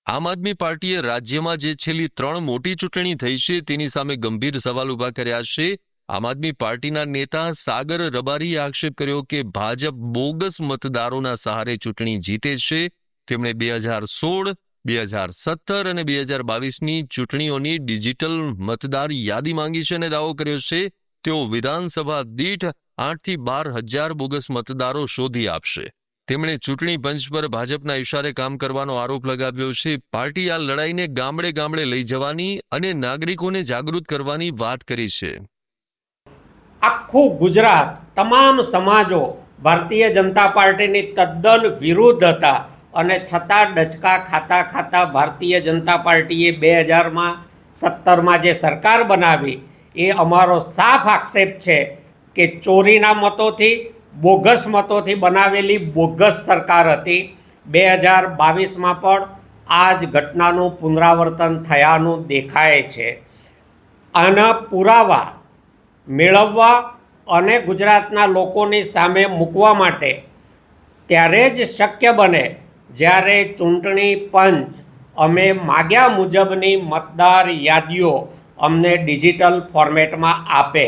આમ આદમી પાર્ટીએ રાજ્યમાં જે છેલ્લી 3 મોટી ચૂંટણી થઈ છે તેની સામે ગંભીર સવાલ ઊભા કર્યા છે। આમ આદમી પાર્ટીના નેતા સાગર રબારીએ આક્ષેપ કર્યો કે ભાજપ બોગસ મતદારોના સહારે ચૂંટણી જીતે છે। તેમણે 2016, 2017 અને 2022ની ચૂંટણીઓની ડિજિટલ મતદાર યાદી માંગી છે અને દાવો કર્યો છે તેઓ વિધાનસભા દીઠ 8 થી 12 હજાર બોગસ મતદારો શોધી આપશે। તેમણે ચૂંટણી પંચ પર ભાજપના ઇશારે કામ કરવાનો આરોપ લગાવ્યો છે। પાર્ટી આ લડાઈને ગામડે ગામડે લઈ જવાની અને નાગરિકોને જાગૃત કરવાની વાત કરી છે। આખું ગુજરાત તમામ સમાજો ભારતીય જનતા પાર્ટીની તદ્દન વિરુદ્ધ હતા અને છતાં ડચકા ખાતા ખાતા ભારતીય જનતા પાર્ટીએ 2017માં જે સરકાર બનાવી એ અમારો સાફ આક્ષેપ છે કે ચોરીના મતોથી બોગસ મતોથી બનાવેલી બોગસ સરકાર હતી। 2022માં પણ આ જ ઘટનાનું પુનરાવર્તન થયાનું દેખાય છે। આના પુરાવા મેળવવા અને ગુજરાતના લોકોની સામે મૂકવા માટે ત્યારે જ શક્ય બને જ્યારે ચૂંટણી પંચ અમે માગ્યા મુજબની મતદાર યાદીઓ અમને ડિજિટલ ફોર્મેટમાં આપે।